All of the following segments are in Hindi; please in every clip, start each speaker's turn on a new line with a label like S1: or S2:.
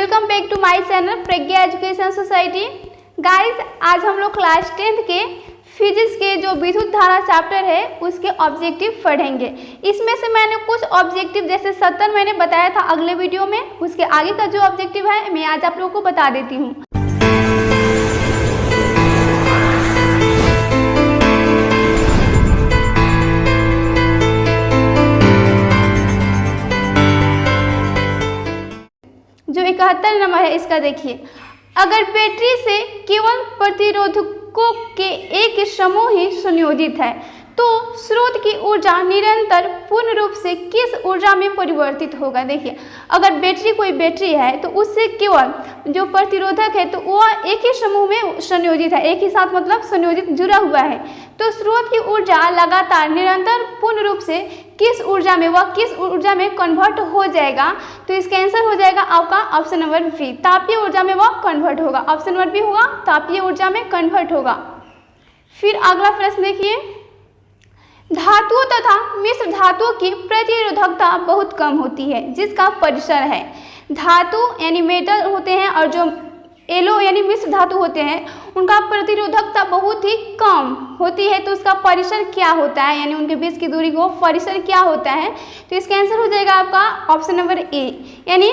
S1: Welcome back to my channel Pragya education society. Guys, आज हम लोग क्लास 10th के फिजिक्स के जो विद्युत धारा चैप्टर है उसके ऑब्जेक्टिव पढ़ेंगे। इसमें से मैंने कुछ ऑब्जेक्टिव जैसे 70 मैंने बताया था अगले वीडियो में, उसके आगे का जो ऑब्जेक्टिव है मैं आज आप लोगों को बता देती हूँ। जो 71 नंबर है इसका देखिए, अगर बैटरी से केवल प्रतिरोधकों के एक समूह ही संयोजित है तो स्रोत की ऊर्जा निरंतर पूर्ण रूप से किस ऊर्जा में परिवर्तित होगा। देखिए, अगर कोई बैटरी है तो उससे केवल जो प्रतिरोधक है तो वह एक ही समूह में संयोजित है, एक ही साथ मतलब संयोजित जुड़ा हुआ है, तो स्रोत की ऊर्जा लगातार निरंतर पूर्ण रूप से किस ऊर्जा में कन्वर्ट हो जाएगा। तो इसका आंसर हो जाएगा आपका ऑप्शन नंबर बी, तापीय ऊर्जा में वह कन्वर्ट होगा। ऑप्शन नंबर बी होगा, तापीय ऊर्जा में कन्वर्ट होगा। फिर अगला प्रश्न देखिए, धातुओं तथा मिश्र धातुओं की प्रतिरोधकता बहुत कम होती है जिसका परिसर है। धातु यानी मेटल होते हैं और जो एलो यानी मिश्र धातु होते हैं उनका प्रतिरोधकता बहुत ही कम होती है, तो उसका परिसर क्या होता है, यानी उनके बीच की दूरी को परिसर क्या होता है। तो इसका आंसर हो जाएगा आपका ऑप्शन नंबर ए, यानी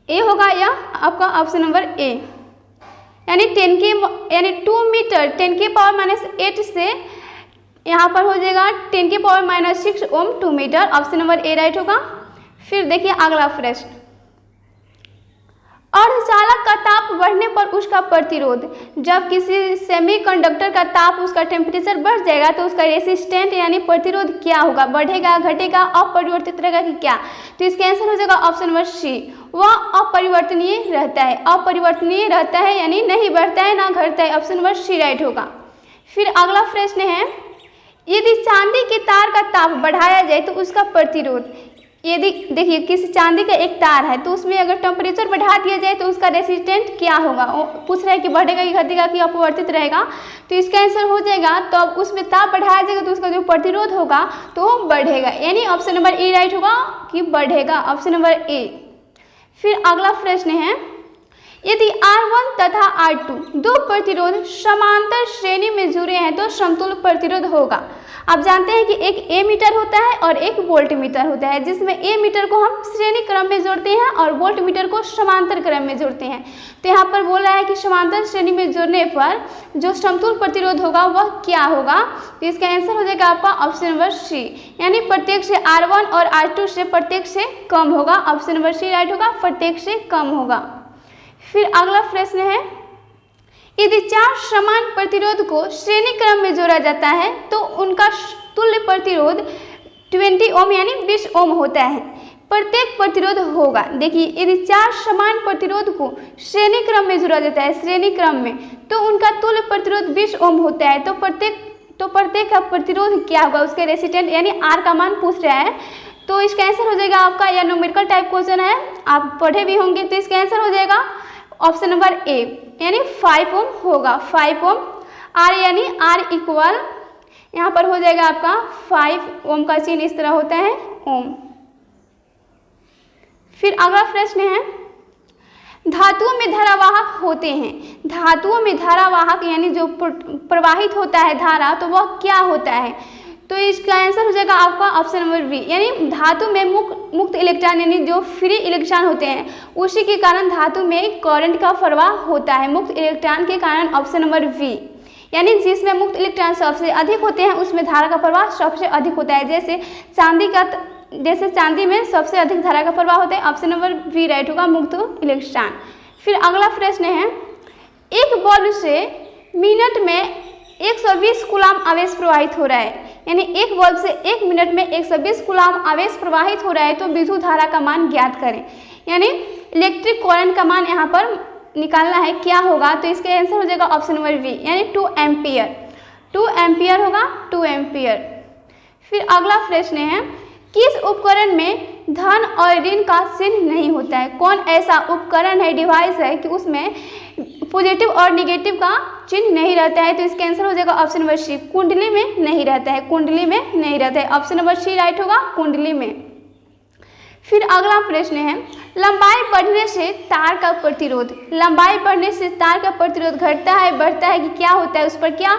S1: ए होगा या आपका ऑप्शन नंबर ए, यानी 2 मीटर 10 के पावर -8 से यहाँ पर हो जाएगा 10 के power -6 ohm 2 metre. Option number A right होगा। फिर देखिए अगला प्रश्न, अर्धचालक का ताप बढ़ने पर उसका प्रतिरोध, जब किसी सेमीकंडक्टर का ताप उसका टेम्परेचर बढ़ जाएगा तो उसका रेसिस्टेंट यानी प्रतिरोध क्या होगा, बढ़ेगा, घटेगा, अपरिवर्तित रहेगा कि क्या। तो इसका आंसर हो जाएगा ऑप्शन नंबर सी, वह अपरिवर्तनीय रहता है। अपरिवर्तनीय रहता है यानी नहीं बढ़ता है ना घटता है। ऑप्शन नंबर सी राइट होगा। फिर अगला प्रश्न है, यदि चांदी के तार का ताप बढ़ाया जाए तो उसका प्रतिरोध, यदि देखिए किसी चांदी का एक तार है तो उसमें अगर टेम्परेचर बढ़ा दिया जाए तो उसका रेसिस्टेंट क्या होगा। वो पूछ रहा है कि बढ़ेगा कि घटेगा कि अपरिवर्तित रहेगा। तो इसका आंसर हो जाएगा, तो अब उसमें ताप बढ़ाया जाएगा तो उसका जो प्रतिरोध होगा तो बढ़ेगा, यानी ऑप्शन नंबर ए राइट होगा कि बढ़ेगा। ऑप्शन नंबर ए। फिर अगला प्रश्न है, यदि R1 तथा R2 दो प्रतिरोध समांतर श्रेणी में जुड़े हैं तो समतुल्य प्रतिरोध होगा। आप जानते हैं कि एक ए मीटर होता है और एक वोल्ट मीटर होता है, जिसमें ए मीटर को हम श्रेणी क्रम में जोड़ते हैं और वोल्ट मीटर को समांतर क्रम में जोड़ते हैं। तो यहाँ पर बोल रहा है कि समांतर श्रेणी में जोड़ने पर जो समतुल्य प्रतिरोध होगा वह क्या होगा। तो इसका आंसर हो जाएगा आपका ऑप्शन नंबर सी, यानी प्रत्येक से R1 और R2 से प्रत्येक से कम होगा। ऑप्शन नंबर सी राइट होगा, प्रत्येक से कम होगा। फिर अगला प्रश्न है, यदि 4 समान प्रतिरोध को श्रेणी क्रम में जोड़ा जाता है तो उनका तुल्य प्रतिरोध 20 ओम यानी 20 ओम होता है। प्रत्येक प्रतिरोध होगा, देखिए यदि 4 समान प्रतिरोध को श्रेणी क्रम में जोड़ा जाता है श्रेणी क्रम में तो उनका तुल्य प्रतिरोध 20 ओम होता है। तो प्रत्येक का प्रतिरोध क्या होगा, उसके रेसिस्टेंट यानी आर का मान पूछ रहा है। तो इसका आंसर हो जाएगा आपका, यह न्यूमेरिकल टाइप क्वेश्चन है, आप पढ़े भी होंगे। तो इसका आंसर हो जाएगा ऑप्शन नंबर ए, यानी 5 ओम होगा। 5 ओम आर यानी आर इक्वल यहाँ पर हो जाएगा आपका 5 ओम का चिन्ह इस तरह होता है ओम। फिर अगला प्रश्न है, धातुओं में धारावाहक होते हैं। धातुओं में धारावाहक यानी जो प्रवाहित होता है धारा, तो वह क्या होता है। तो इसका आंसर हो जाएगा आपका ऑप्शन नंबर बी, यानी धातु में मुक्त इलेक्ट्रॉन यानी जो फ्री इलेक्ट्रॉन होते हैं उसी के कारण धातु में करंट का प्रवाह होता है, मुक्त इलेक्ट्रॉन के कारण। ऑप्शन नंबर बी, यानी जिसमें मुक्त इलेक्ट्रॉन सबसे अधिक होते हैं उसमें धारा का प्रवाह सबसे अधिक होता है। जैसे चांदी में सबसे अधिक धारा का प्रवाह होता है। ऑप्शन नंबर बी राइट होगा, मुक्त इलेक्ट्रॉन। फिर अगला प्रश्न है, एक बल्ब से मिनट में 120 कूलाम आवेश प्रवाहित हो रहा है, यानी एक बल्ब से 1 मिनट में 120 कूलाम आवेश प्रवाहित हो रहा है, तो विद्युत धारा का मान ज्ञात करें, यानी इलेक्ट्रिक करंट का मान यहाँ पर निकालना है, क्या होगा। तो इसका आंसर हो जाएगा ऑप्शन नंबर बी, यानी 2 एम्पियर। 2 एम्पियर होगा, 2 एम्पियर। फिर अगला प्रश्न है, किस उपकरण में धन और ऋण का चिन्ह नहीं होता है। कौन ऐसा उपकरण है, डिवाइस है कि उसमें पॉजिटिव और निगेटिव का चिन्ह नहीं रहता है। तो इसका आंसर हो जाएगा ऑप्शन नंबर सी, कुंडली में नहीं रहता है। कुंडली में नहीं रहता है। ऑप्शन नंबर सी राइट होगा, कुंडली में। फिर अगला प्रश्न है, लंबाई बढ़ने से तार का प्रतिरोध, लंबाई बढ़ने से तार का प्रतिरोध घटता है, बढ़ता है कि क्या होता है, उस पर क्या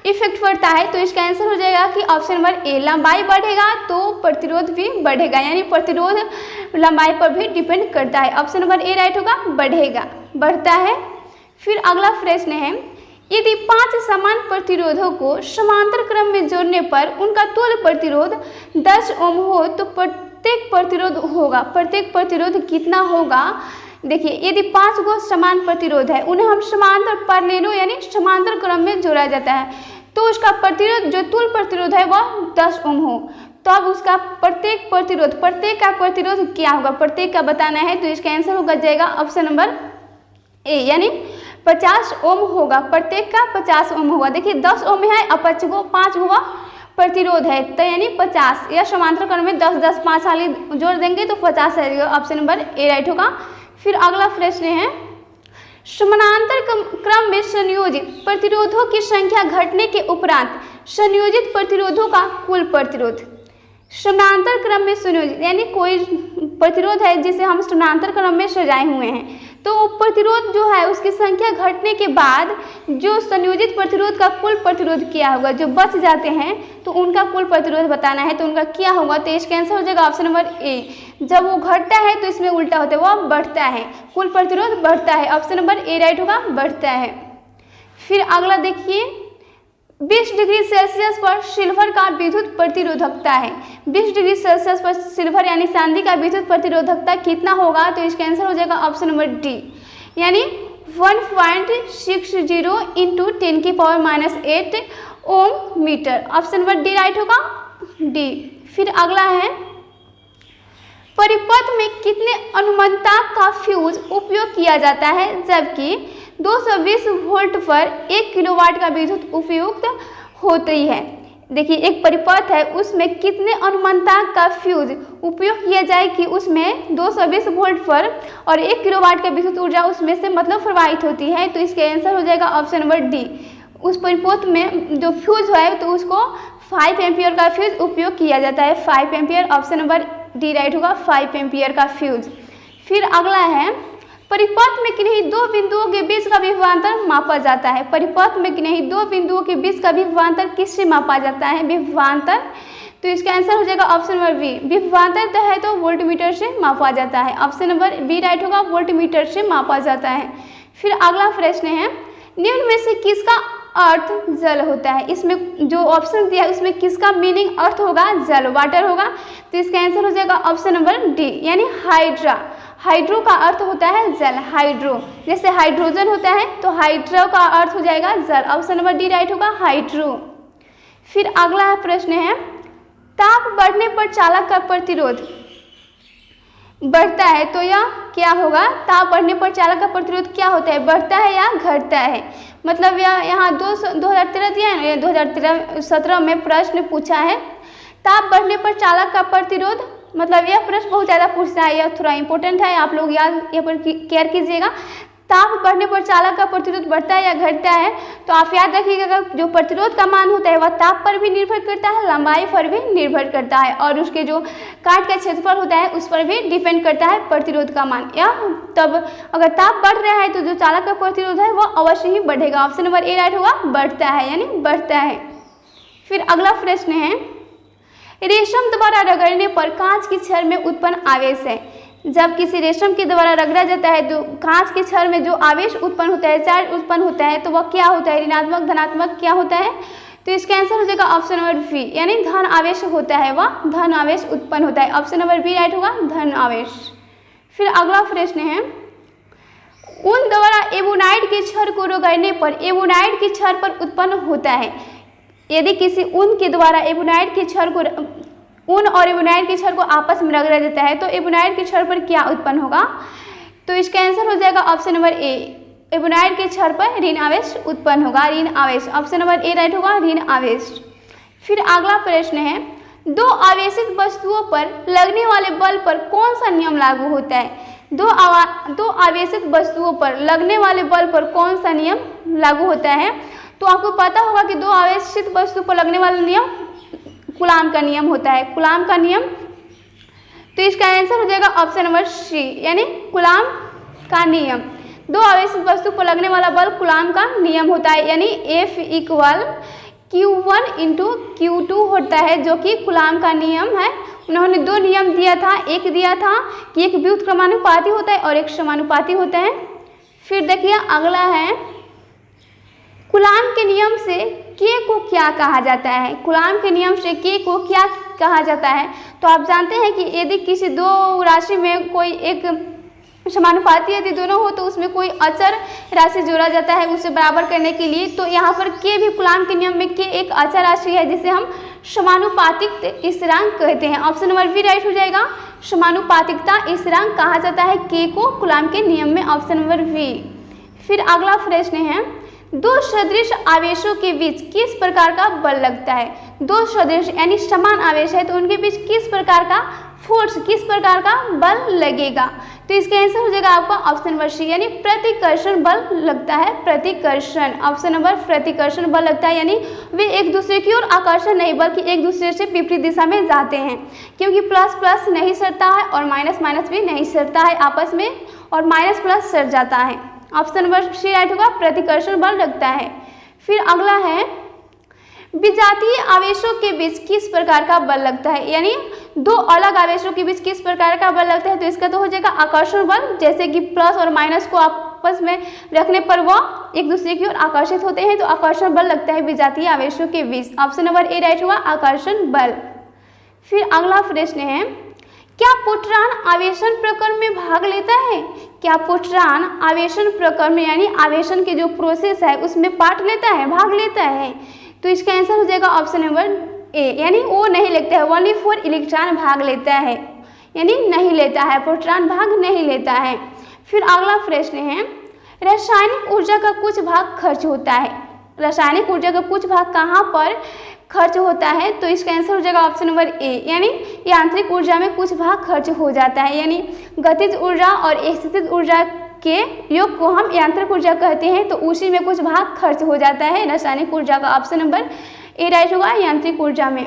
S1: इफेक्ट पड़ता है? तो इसका आंसर हो जाएगा कि ऑप्शन नंबर ए, लंबाई बढ़ेगा तो प्रतिरोध भी बढ़ेगा, यानी प्रतिरोध लंबाई पर भी डिपेंड करता है। ऑप्शन नंबर ए राइट होगा, बढ़ेगा, बढ़ता है। फिर अगला प्रश्न है, यदि 5 समान प्रतिरोधों को समांतर क्रम में जोड़ने पर उनका तुल्य प्रतिरोध 10 ओम हो तो प्रत्येक प्रतिरोध कितना होगा? देखिए, यदि 5 गो समान प्रतिरोध है, उन्हें हम समांतर पैरेलल यानी समांतर क्रम में जोड़ा जाता है, तो उसका प्रतिरोध जो तुल्य प्रतिरोध है वह 10 ओम हो, तो अब उसका प्रत्येक का प्रतिरोध क्या होगा, प्रत्येक का बताना है। तो इसका आंसर होगा जाएगा ऑप्शन नंबर ए, यानी 50 ओम होगा, प्रत्येक का 50 ओम होगा। देखिए 10 ओम है और 5 गो प्रतिरोध है, तो यानी 50, या समांतर क्रम में 10 5 वाली जोड़ देंगे तो 50 आएगा। ऑप्शन नंबर ए राइट होगा। फिर अगला प्रश्न है, समानांतर क्रम में संयोजित प्रतिरोधों की संख्या घटने के उपरांत संयोजित प्रतिरोधों का कुल प्रतिरोध। समानांतर क्रम में संयोजित यानी कोई प्रतिरोध है जिसे हम समानांतर क्रम में सजाए हुए हैं, तो प्रतिरोध जो है उसकी संख्या घटने के बाद जो संयोजित प्रतिरोध का कुल प्रतिरोध क्या होगा, जो बच जाते हैं तो उनका कुल प्रतिरोध बताना है, तो उनका क्या होगा? तो इसका आंसर हो जाएगा ऑप्शन नंबर ए, जब वो घटता है तो इसमें उल्टा होता है, वह बढ़ता है, कुल प्रतिरोध बढ़ता है। ऑप्शन नंबर ए राइट होगा, बढ़ता है। फिर अगला देखिए, 20 डिग्री सेल्सियस पर सिल्वर का विद्युत प्रतिरोधकता है, 20 डिग्री सेल्सियस पर सिल्वर यानी चांदी का विद्युत प्रतिरोधकता कितना होगा? तो इसका आंसर हो जाएगा ऑप्शन नंबर डी, यानी 1.60 into 10⁻⁸ ohm metre. Option number D right होगा, डी। फिर अगला है, परिपथ में कितने अनुमंता का फ्यूज उपयोग किया जाता है जबकि 220 वोल्ट पर 1 किलोवाट का विद्युत उपयुक्त होती है? देखिए, एक परिपथ है, उसमें कितने अनुमंता का फ्यूज उपयोग किया जाए कि उसमें 220 वोल्ट पर और 1 किलोवाट का विद्युत ऊर्जा उसमें से मतलब प्रवाहित होती है? तो इसका आंसर हो जाएगा ऑप्शन नंबर डी, उस परिपथ में जो फ्यूज है तो उसको 5 एम्पियर का फ्यूज उपयोग किया जाता है, 5 ampere. Option number D right होगा, 5 एम्पियर का फ्यूज। फिर अगला है, परिपथ में किन्हीं 2 बिंदुओं के बीच का विभवांतर मापा जाता है, परिपथ में किन्हीं 2 बिंदुओं के बीच का विभवांतर किससे मापा जाता है? विभवांतर। तो इसका आंसर हो जाएगा ऑप्शन नंबर बी, विभवांतर तो है तो वोल्टमीटर से मापा जाता है। ऑप्शन नंबर बी राइट होगा, वोल्टमीटर से मापा जाता है। फिर अगला प्रश्न है, निम्न में से किसका अर्थ जल होता है? इसमें जो ऑप्शन दिया है उसमें किसका मीनिंग अर्थ होगा? जल, वाटर होगा। तो इसका आंसर हो जाएगा ऑप्शन नंबर डी, यानी हाइड्रा। हाइड्रो का अर्थ होता है जल, हाइड्रो, जैसे हाइड्रोजन होता है तो हाइड्रो का अर्थ हो जाएगा जल। ऑप्शन नंबर डी राइट होगा, हाइड्रो। फिर अगला प्रश्न है, ताप बढ़ने पर चालक का प्रतिरोध बढ़ता है तो यह क्या होगा? ताप बढ़ने पर चालक का प्रतिरोध क्या होता है, बढ़ता है या घटता है? मतलब यह यहाँ 2013 दिया है ना, 2017 में प्रश्न पूछा है, ताप बढ़ने पर चालक का प्रतिरोध, मतलब यह प्रश्न बहुत ज़्यादा पूछता है, यह थोड़ा इंपॉर्टेंट है, आप लोग याद यहाँ पर केयर कीजिएगा। ताप बढ़ने पर चालक का प्रतिरोध बढ़ता है या घटता है? तो आप याद रखिएगा, जो प्रतिरोध का मान होता है वह ताप पर भी निर्भर करता है, लंबाई पर भी निर्भर करता है, और उसके जो काट का क्षेत्रफल होता है उस पर भी डिपेंड करता है प्रतिरोध का मान। या तब अगर ताप बढ़ रहा है तो जो चालक का प्रतिरोध है वह अवश्य ही बढ़ेगा। ऑप्शन नंबर ए राइट होगा, बढ़ता है, यानी बढ़ता है। फिर अगला प्रश्न है, रेशम द्वारा रगड़ने पर कांच की छड़ में उत्पन्न आवेश है, जब किसी रेशम के द्वारा रगड़ा जाता है तो कांच के छड़ में जो आवेश उत्पन्न होता है, चार्ज उत्पन्न होता है, तो वह क्या होता है? ऋणात्मक, धनात्मक क्या होता है? तो इसका आंसर हो जाएगा ऑप्शन नंबर बी, यानी धन आवेश होता है, वह धन आवेश उत्पन्न होता है। ऑप्शन नंबर बी राइट होगा, धन आवेश। फिर अगला प्रश्न है, ऊन द्वारा एबोनाइट की छड़ को रगड़ने पर एबोनाइट की छड़ पर उत्पन्न होता है। यदि किसी ऊन के द्वारा एबोनाइट की छड़ को, ऊन और एबोनाइट की छड़ को आपस में रगड़ा जाता है तो एबोनाइट की छड़ पर क्या उत्पन्न होगा? तो इसका आंसर हो जाएगा ऑप्शन नंबर ए, एबोनाइट के छड़ पर ऋण आवेश उत्पन्न होगा, ऋण आवेश। ऑप्शन नंबर ए राइट होगा, ऋण आवेश। फिर अगला प्रश्न है, 2 आवेशित वस्तुओं पर लगने वाले बल पर कौन सा नियम लागू होता है? दो आवेशित वस्तुओं पर लगने वाले बल पर कौन सा नियम लागू होता है? तो आपको पता होगा कि 2 आवेशित वस्तु पर लगने वाला नियम कूलाम का नियम होता है, कूलाम का नियम। तो इसका आंसर हो जाएगा ऑप्शन नंबर सी, यानी कूलाम का नियम। दो आवेशित वस्तु पर लगने वाला बल कूलाम का नियम होता है, यानी F equal Q1 into Q2 होता है, जो कि कूलाम का नियम है। उन्होंने दो नियम दिया था, एक दिया था कि एक व्युत्क्रमानुपाती होता है और एक समानुपाती होता है। फिर देखिए अगला है, कूलाम के नियम से K को क्या कहा जाता है। कूलाम के नियम से K को क्या कहा जाता है, तो आप जानते हैं कि यदि किसी दो राशि में कोई एक समानुपाती यदि दोनों हो तो उसमें कोई अचर राशि जोड़ा जाता है उसे बराबर करने के लिए। तो यहाँ पर K भी कूलाम के नियम में K एक अचर राशि है जिसे हम समानुपातिक स्थिरांक कहते हैं। ऑप्शन नंबर बी राइट हो जाएगा। समानुपातिकता स्थिरांक कहा जाता है K को कूलाम के नियम में, ऑप्शन नंबर बी। फिर अगला प्रश्न है, दो सदृश आवेशों के बीच किस प्रकार का बल लगता है। दो सदृश यानी समान आवेश है तो उनके बीच किस प्रकार का फोर्स, किस प्रकार का बल लगेगा, तो इसका आंसर हो जाएगा आपका ऑप्शन नंबर सी, यानी प्रतिकर्षण बल लगता है। प्रतिकर्षण, ऑप्शन नंबर प्रतिकर्षण बल लगता है, यानी वे एक दूसरे की ओर आकर्षण नहीं बल्कि एक दूसरे से विपरीत दिशा में जाते हैं, क्योंकि प्लस प्लस नहीं सटता है और माइनस माइनस भी नहीं सटता है आपस में, और माइनस प्लस सट जाता है। ऑप्शन नंबर सी राइट होगा, प्रतिकर्षण बल लगता है। फिर अगला है, विजातीय आवेशों के बीच किस प्रकार का बल लगता है, यानी दो अलग आवेशों के बीच किस प्रकार का बल लगता है, तो इसका तो हो जाएगा आकर्षण बल। जैसे कि प्लस और माइनस को आपस में रखने पर वह एक दूसरे की ओर आकर्षित होते हैं, तो आकर्षण बल लगता है विजातीय आवेशों के बीच। ऑप्शन नंबर ए राइट होगा, आकर्षण बल। फिर अगला प्रश्न है, क्या पोट्रॉन आवेशन प्रक्रम में भाग लेता है। क्या पोट्रॉन आवेशन प्रक्रम में यानी आवेशन के जो प्रोसेस है उसमें पार्ट लेता है, भाग लेता है, तो इसका आंसर हो जाएगा ऑप्शन नंबर ए, यानी वो नहीं लेता है। ओनली फॉर इलेक्ट्रॉन भाग लेता है, यानी नहीं लेता है, प्रोटॉन भाग नहीं लेता है। फिर अगला प्रश्न है, रासायनिक ऊर्जा का कुछ भाग खर्च होता है। रासायनिक ऊर्जा का कुछ भाग कहाँ पर खर्च होता है, तो इसका आंसर हो जाएगा ऑप्शन नंबर ए, यानी यांत्रिक ऊर्जा में कुछ भाग खर्च हो जाता है, यानी गतिज ऊर्जा और स्थितिज ऊर्जा के योग को हम यांत्रिक ऊर्जा कहते हैं, तो उसी में कुछ भाग खर्च हो जाता है रासायनिक ऊर्जा का। ऑप्शन नंबर ए राइट होगा, यांत्रिक ऊर्जा में।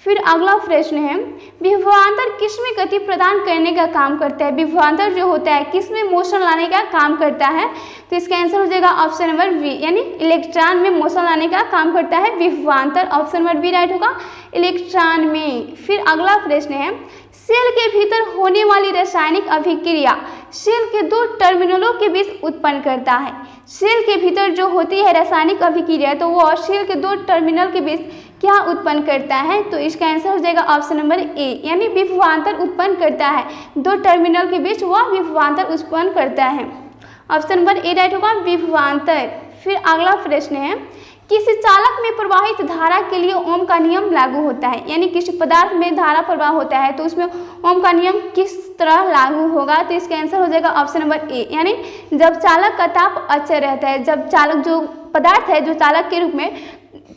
S1: फिर अगला प्रश्न है, विभवांतर किसमें गति प्रदान करने का काम करता है। विभवांतर जो होता है किसमें मोशन लाने का काम करता है, तो इसका आंसर हो जाएगा ऑप्शन नंबर बी, यानी इलेक्ट्रॉन में मोशन लाने का काम करता है विभवांतर। ऑप्शन नंबर बी राइट होगा, इलेक्ट्रॉन में। फिर अगला प्रश्न है, सेल के भीतर होने वाली रासायनिक अभिक्रिया सेल के दो टर्मिनलों के बीच उत्पन्न करता है। सेल के भीतर जो होती है रासायनिक अभिक्रिया तो वो सेल के दो टर्मिनल के बीच क्या उत्पन्न करता है, तो इसका आंसर हो जाएगा ऑप्शन नंबर ए, यानी विभवांतर उत्पन्न करता है। दो टर्मिनल के बीच वह विभवांतर उत्पन्न करता है। ऑप्शन नंबर ए राइट होगा, विभवांतर। फिर अगला प्रश्न है, किसी चालक में प्रवाहित धारा के लिए ओम का नियम लागू होता है, यानी किसी पदार्थ में धारा प्रवाह होता है तो उसमें ओम का नियम किस तरह लागू होगा, तो इसका आंसर हो जाएगा ऑप्शन नंबर ए, यानी जब चालक का ताप अचर रहता है, जब चालक जो पदार्थ है जो चालक के रूप में,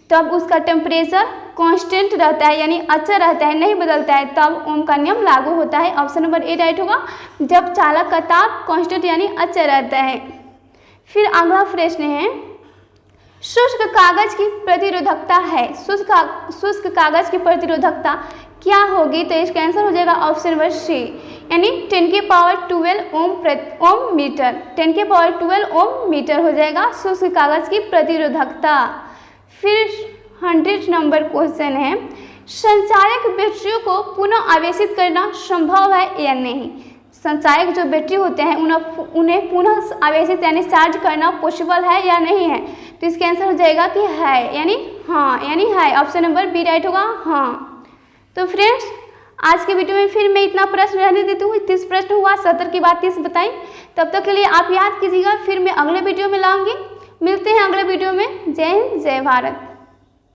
S1: तब उसका टेम्परेचर कांस्टेंट रहता है, यानी अचर रहता है, नहीं बदलता है, तब ओम का नियम लागू होता है। ऑप्शन नंबर ए राइट होगा, जब चालक का ताप कांस्टेंट यानी अचर रहता है। फिर अगला प्रश्न है, शुष्क कागज की प्रतिरोधकता है, शुष्क कागज की प्रतिरोधकता क्या होगी, तो इसका आंसर हो जाएगा ऑप्शन नंबर सी, यानी 10 की पावर 12 ओम मीटर, 10 की पावर 12 ओम मीटर हो जाएगा शुष्क कागज की प्रतिरोधकता। फिर 100 नंबर क्वेश्चन है, संचायक बैटरियों को पुनः आवेशित करना संभव है या नहीं। संचायक जो बैटरी होते हैं उन्हें पुनः आवेशित यानी चार्ज करना पॉसिबल है या नहीं है, तो इसका आंसर हो जाएगा कि है, यानी हाँ, यानी है। ऑप्शन नंबर बी राइट होगा, हाँ। तो फ्रेंड्स आज के वीडियो में फिर मैं इतना प्रश्न रहने देती हूँ, 30 प्रश्न हुआ, 70 की बात 30 बताई। तब तक के लिए आप याद कीजिएगा, फिर मैं अगले वीडियो में लाऊंगी। मिलते हैं अगले वीडियो में। जय हिंद, जय भारत।